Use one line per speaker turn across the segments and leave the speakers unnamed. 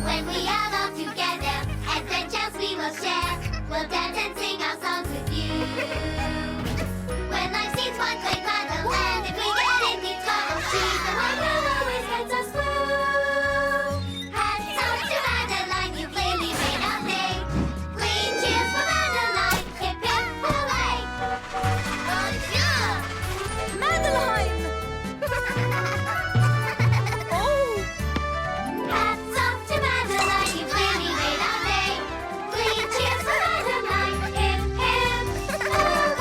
When we are all together, adventures we will share. We'll dance and sing our songs with you. When life seems one great Madeline, if we get into trouble, she's the one who always gets us through. Hats off to Madeline, you've really made our day. Clean cheers for Madeline, hip hip hooray! Bonjour!
Madeline! Oh!
Hats off to Madeline, you've really made our day. Clean cheers for Madeline, hip hip hooray!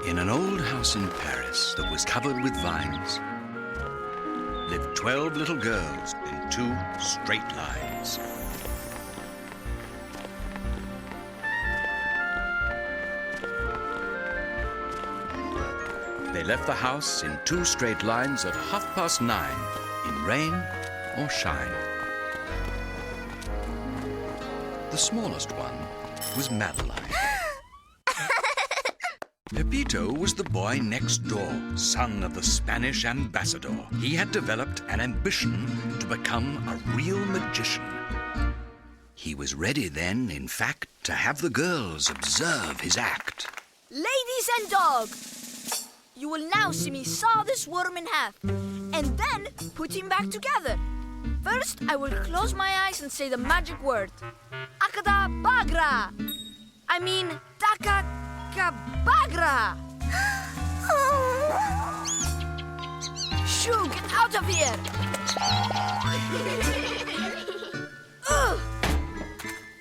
In an old house in Paris that was covered with vines lived 12 little girls in 2 straight lines. They left the house in 2 straight lines at 9:30 in rain or shine. The smallest one was Madeline. Pepito was the boy next door, son of the Spanish ambassador. He had developed an ambition to become a real magician. He was ready then, in fact, to have the girls observe his act.
Ladies and dog, you will now see me saw this worm in half and then put him back together. First, I will close my eyes and say the magic word. Akadabagra. I mean, Daka-kabagra. Shoo, get out of here. Ugh.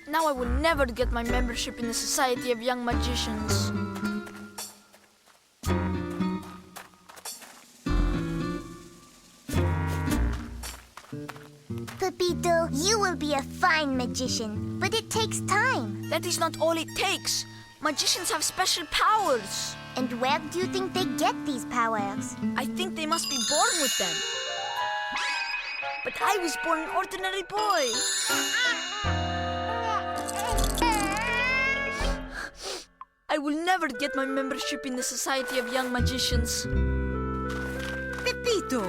Now I will never get my membership in the Society of Young Magicians.
Pepito, you will be a fine magician, but it takes time.
That is not all it takes. Magicians have special powers.
And where do you think they get these powers?
I think they must be born with them. But I was born an ordinary boy. I will never get my membership in the Society of Young Magicians.
Pepito,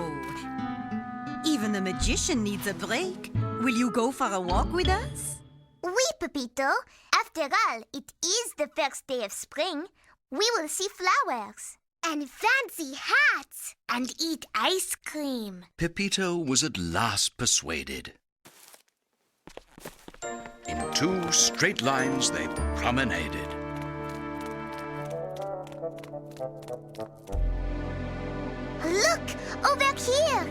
even a magician needs a break. Will you go for a walk with us?
Oui, Pepito. After all, it is the first day of spring. We will see flowers. And fancy hats. And eat ice cream.
Pepito was at last persuaded. In 2 straight lines they promenaded.
Look, over here.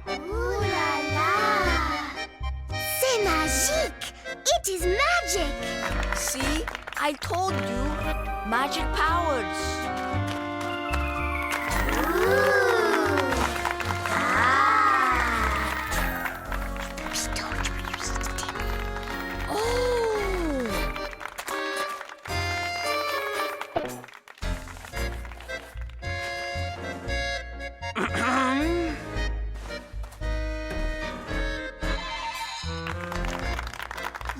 Ooh la la! C'est magique! It is magic!
See? I told you. Magic powers.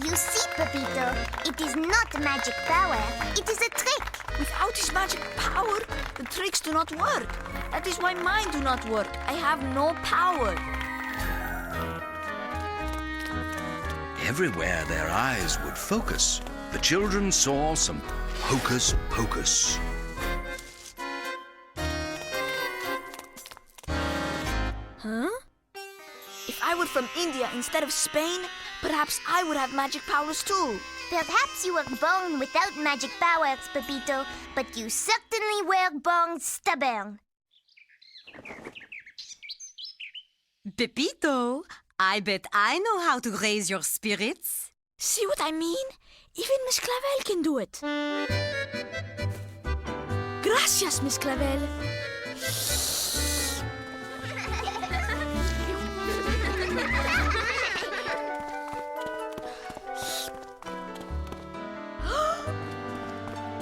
You see, Pepito, it is not magic power. It is a trick.
Without his magic power, the tricks do not work. That is why mine do not work. I have no power.
Everywhere their eyes would focus, the children saw some hocus pocus.
Huh? If I were from India instead of Spain, perhaps I would have magic powers too.
Perhaps you were born without magic powers, Pepito, but you certainly were born stubborn.
Pepito, I bet I know how to raise your spirits.
See what I mean? Even Miss Clavel can do it. Gracias, Miss Clavel.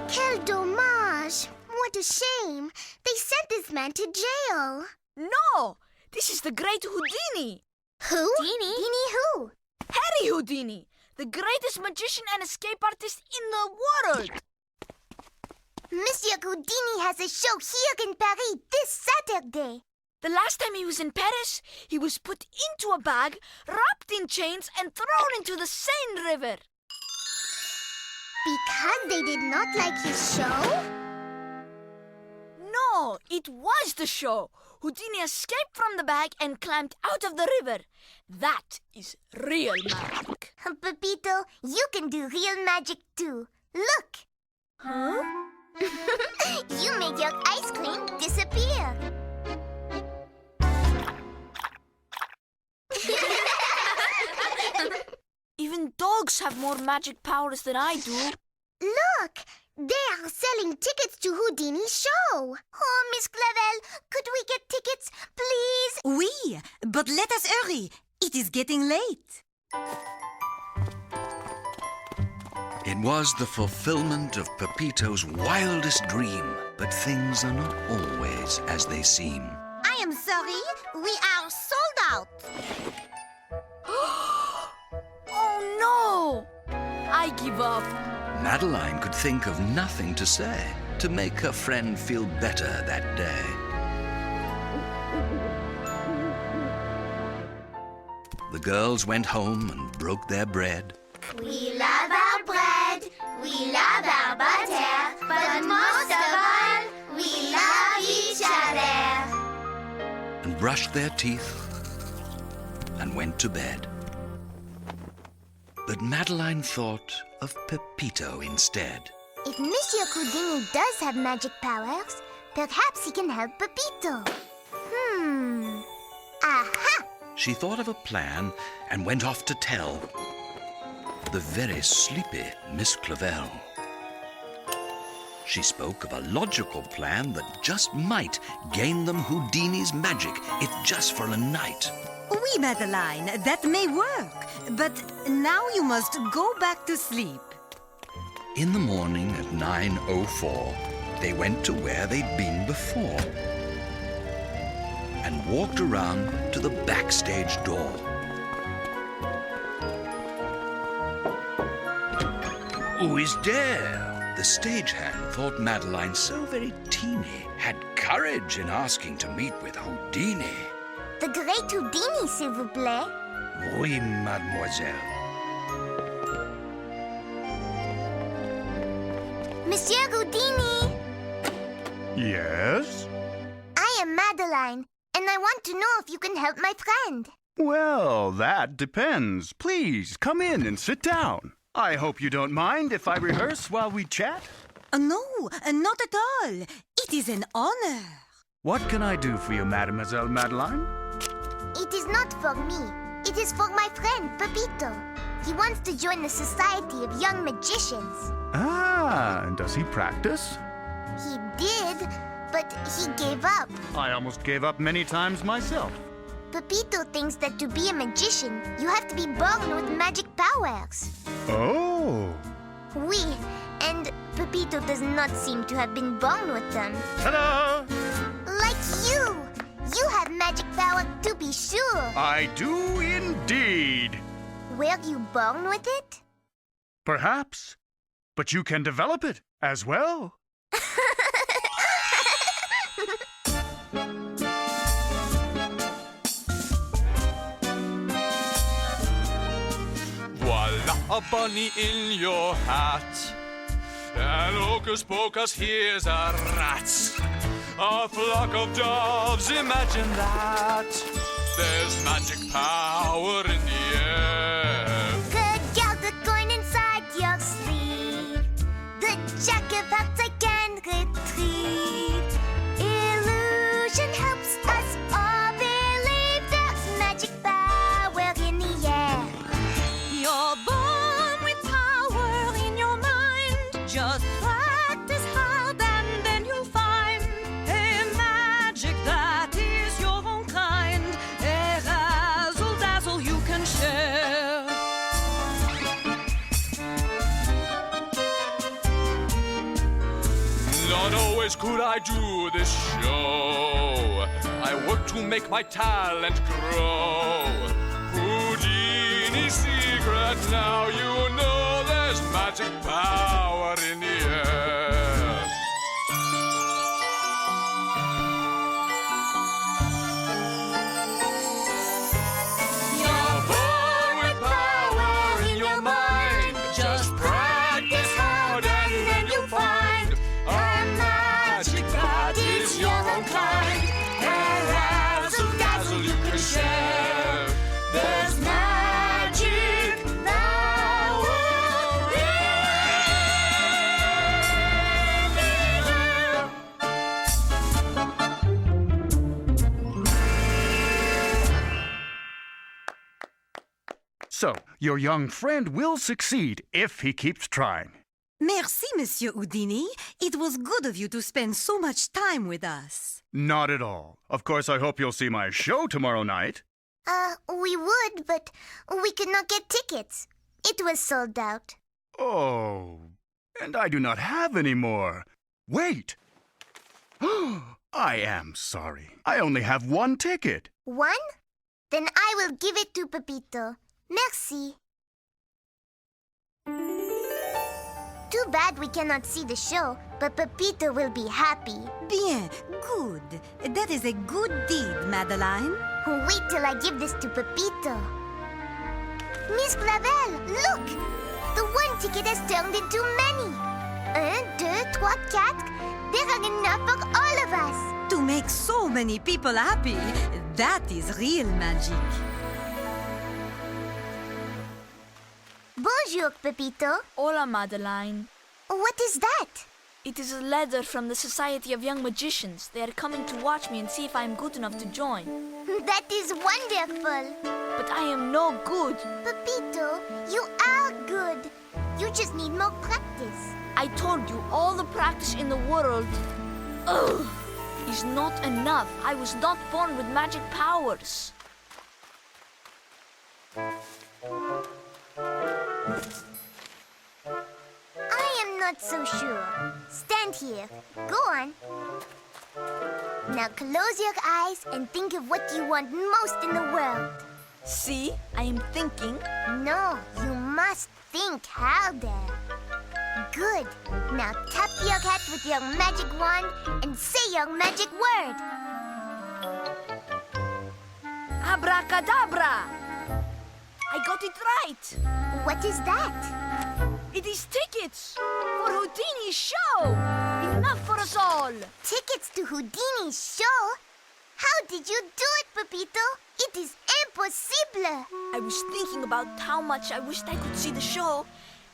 Quel dommage. What a shame. They sent this man to jail.
No! This is the great Houdini.
Who? Houdini who?
Harry Houdini, the greatest magician and escape artist in the world.
Monsieur Houdini has a show here in Paris this Saturday.
The last time he was in Paris, he was put into a bag, wrapped in chains, and thrown into the Seine River.
Because they did not like his show?
No, it was the show. Houdini escaped from the bag and climbed out of the river. That is real magic.
Pepito, you can do real magic too. Look!
Huh?
You make your ice cream disappear.
Even dogs have more magic powers than I do.
Look! They are selling tickets to Houdini's show. Oh, Miss Clavel, could we get tickets, please?
Oui, but let us hurry. It is getting late.
It was the fulfillment of Pepito's wildest dream, but things are not always as they seem.
I am sorry, we are sold out.
Oh no! I give up.
Madeline could think of nothing to say to make her friend feel better that day. The girls went home and broke their bread.
We love our bread, we love our butter, but most of all, we love each other.
And brushed their teeth and went to bed. But Madeline thought of Pepito instead.
If Monsieur Houdini does have magic powers, perhaps he can help Pepito. Aha!
She thought of a plan and went off to tell the very sleepy Miss Clavel. She spoke of a logical plan that just might gain them Houdini's magic, if just for a night.
Oui, Madeline, that may work. But now you must go back to sleep.
In the morning at 9:04, they went to where they'd been before and walked around to the backstage door. Who is there? The stagehand thought Madeline, so very teeny, had courage in asking to meet with Houdini.
The great Houdini, s'il vous plaît.
Oui, mademoiselle.
Monsieur Houdini!
Yes?
I am Madeline, and I want to know if you can help my friend.
Well, that depends. Please, come in and sit down. I hope you don't mind if I rehearse while we chat.
No, not at all. It is an honor.
What can I do for you, Mademoiselle Madeline?
It is not for me. It is for my friend, Pepito. He wants to join the Society of Young Magicians.
Ah, and does he practice?
He did, but he gave up.
I almost gave up many times myself.
Pepito thinks that to be a magician, you have to be born with magic powers.
Oh!
Oui, and Pepito does not seem to have been born with them.
Ta-da!
Like you! You have magic power to be sure.
I do indeed.
Were you born with it?
Perhaps. But you can develop it as well.
Voila, a bunny in your hat. And hocus pocus, here's a rat. A flock of doves, imagine that. There's magic power in the air.
Good girl, the coin inside your sleeve. The jack of hearts I can retrieve. Illusion helps us all believe there's magic power
could I do this show? I work to make my talent grow. Houdini's secret, now you know there's magic power in the air. You're born with power in your mind. Just practice hard and then you'll find a magic that is your own kind. And razzle dazzle you can share. There's magic power
So, your young friend will succeed if he keeps trying.
Merci, Monsieur Houdini. It was good of you to spend so much time with us.
Not at all. Of course, I hope you'll see my show tomorrow night.
We would, but we could not get tickets. It was sold out.
Oh, and I do not have any more. Wait. I am sorry. I only have one ticket.
One? Then I will give it to Pepito. Merci. Too bad we cannot see the show, but Pepito will be happy.
Bien, good. That is a good deed, Madeline.
Wait till I give this to Pepito. Miss Clavel, look! The one ticket has turned into many. 1, 2, 3, 4. There are enough for all of us.
To make so many people happy, that is real magic.
Bonjour, Pepito.
Hola, Madeline.
What is that?
It is a letter from the Society of Young Magicians. They are coming to watch me and see if I am good enough to join.
That is wonderful.
But I am no good.
Pepito, you are good. You just need more practice.
I told you all the practice in the world is not enough. I was not born with magic powers.
I am not so sure. Stand here. Go on. Now close your eyes and think of what you want most in the world.
See, I am thinking.
No, you must think harder. Good. Now tap your hat with your magic wand and say your magic word.
Abracadabra! I got it right.
What is that?
It is tickets for Houdini's show. Enough for us all.
Tickets to Houdini's show? How did you do it, Pepito? It is impossible.
I was thinking about how much I wished I could see the show,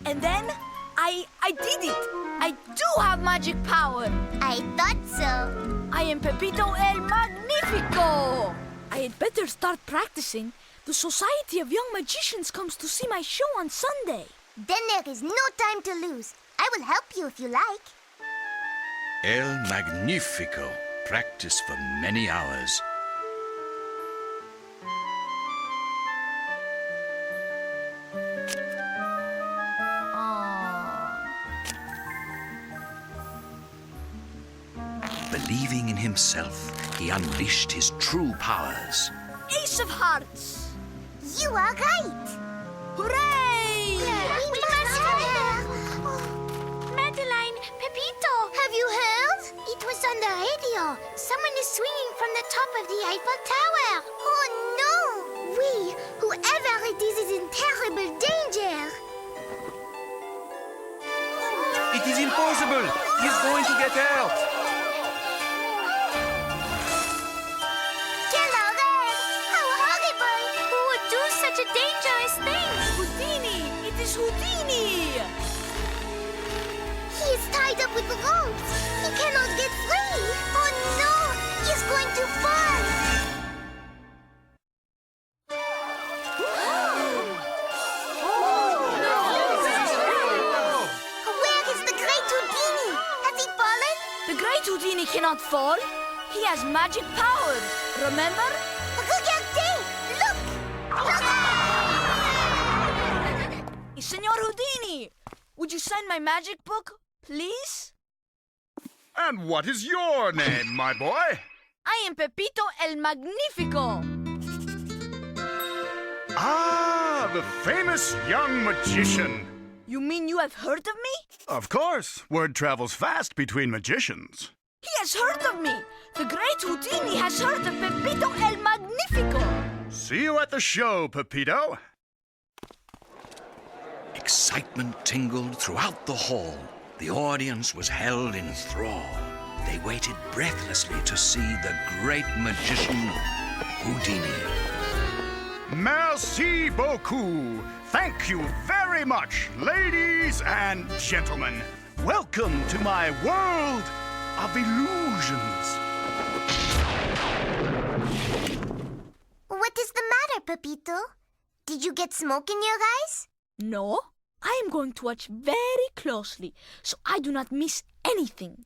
and then I did it. I do have magic power.
I thought so.
I am Pepito el Magnifico. I had better start practicing. The Society of Young Magicians comes to see my show on Sunday.
Then there is no time to lose. I will help you if you like.
El Magnifico practiced for many hours. Believing in himself, he unleashed his true powers.
Ace of Hearts.
You are right.
Hooray!
We must help. Madeline, Pepito, have you heard? It was on the radio. Someone is swinging from the top of the Eiffel Tower. Oh, no! Whoever it is in terrible danger.
It is impossible! He's going to get hurt!
Quelle horreur! How horrible! Who would do such a dangerous thing?
Houdini! It is Houdini!
He is tied up with ropes. He cannot get free. Oh, no! He's going to fall. Where is the great Houdini? Has he fallen?
The great Houdini cannot fall. He has magic power. Remember?
Regardez! Look!
Senor Houdini, would you sign my magic book, please?
And what is your name, my boy?
I am Pepito el Magnifico.
Ah, the famous young magician.
You mean you have heard of me?
Of course, word travels fast between magicians.
He has heard of me. The great Houdini has heard of Pepito el Magnifico.
See you at the show, Pepito.
Excitement tingled throughout the hall. The audience was held in thrall. They waited breathlessly to see the great magician, Houdini.
Merci beaucoup. Thank you very much, ladies and gentlemen. Welcome to my world of illusions.
What is the matter, Pepito? Did you get smoke in your eyes?
No, I am going to watch very closely so I do not miss anything.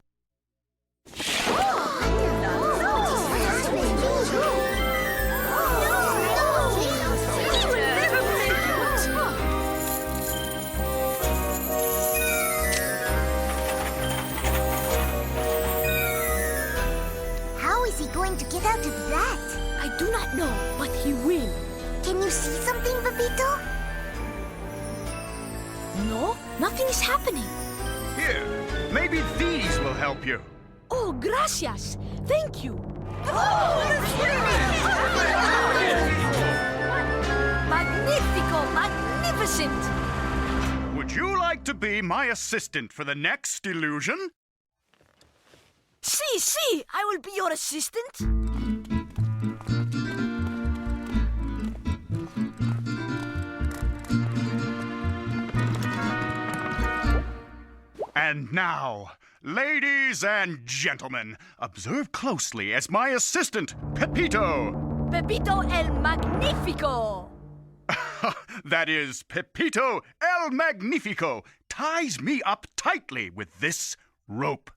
How is he going to get out of that?
I do not know, but he will.
Can you see something, Pepito?
No, nothing is happening.
Here, maybe these will help you.
Oh, gracias. Thank you. Magnifico, magnificent.
Would you like to be my assistant for the next illusion?
Si, I will be your assistant.
And now, ladies and gentlemen, observe closely as my assistant, Pepito.
Pepito el Magnifico.
That is, Pepito el Magnifico ties me up tightly with this rope.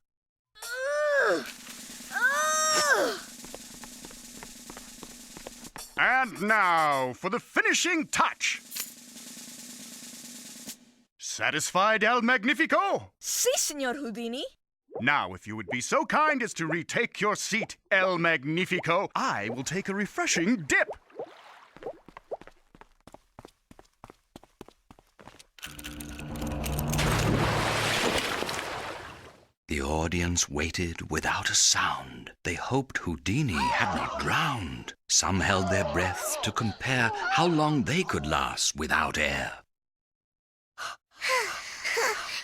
And now for the finishing touch. Satisfied, El Magnifico?
Si, Senor Houdini.
Now, if you would be so kind as to retake your seat, El Magnifico, I will take a refreshing dip.
The audience waited without a sound. They hoped Houdini had not drowned. Some held their breath to compare how long they could last without air.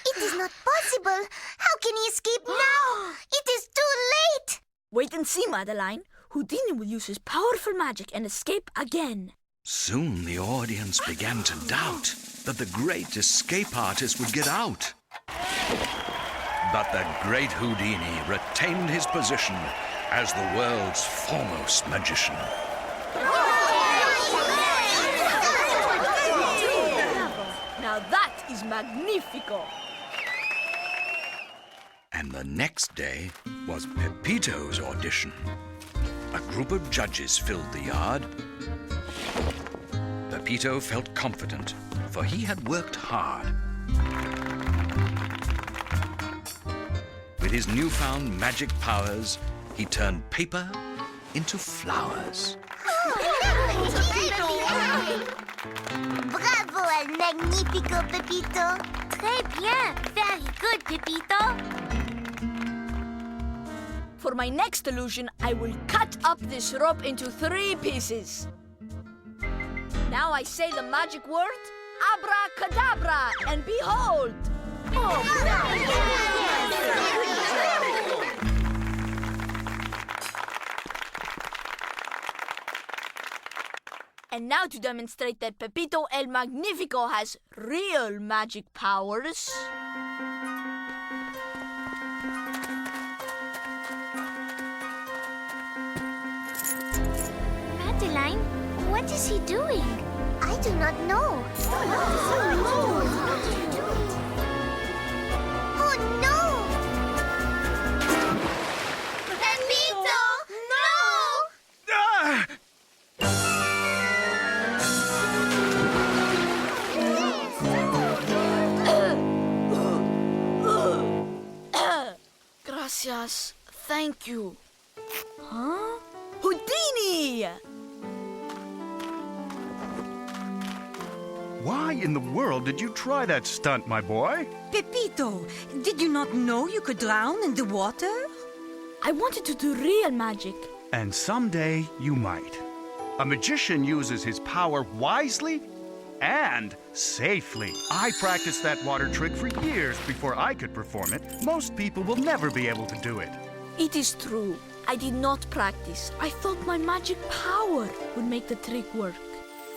It is not possible. How can he escape now? It is too late.
Wait and see, Madeline. Houdini will use his powerful magic and escape again.
Soon the audience began to doubt that the great escape artist would get out. But the great Houdini retained his position as the world's foremost magician.
Now that is Magnifico.
And the next day was Pepito's audition. A group of judges filled the yard. Pepito felt confident, for he had worked hard. With his newfound magic powers, he turned paper into flowers.
Bravo al Magnifico, Pepito. Très bien. Very good, Pepito.
For my next illusion, I will cut up this rope into 3 pieces. Now I say the magic word, abracadabra, and behold! And now to demonstrate that Pepito el Magnifico has real magic powers.
Madeline, what is he doing? I do not know. Oh no!
Pepito! No!
Ah!
Gracias. Yes, thank you. Huh? Houdini!
Why in the world did you try that stunt, my boy?
Pepito, did you not know you could drown in the water?
I wanted to do real magic.
And someday you might. A magician uses his power wisely and safely. I practiced that water trick for years before I could perform it. Most people will never be able to do it.
It is true. I did not practice. I thought my magic power would make the trick work.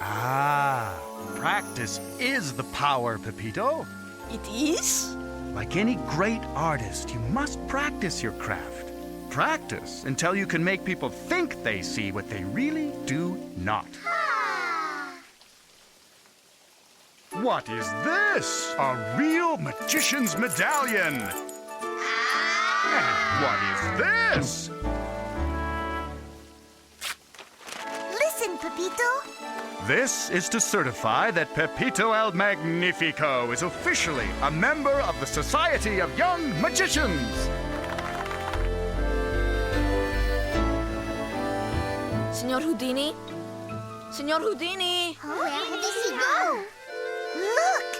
Ah, practice is the power, Pepito.
It is?
Like any great artist, you must practice your craft. Practice until you can make people think they see what they really do not. What is this? A real magician's medallion! And what is this?
Listen, Pepito.
This is to certify that Pepito el Magnifico is officially a member of the Society of Young Magicians.
Signor Houdini? Signor Houdini!
Where did he go? Look!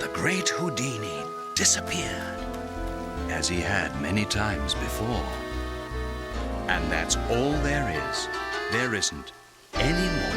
The great Houdini disappeared, as he had many times before. And that's all there is. There isn't any more.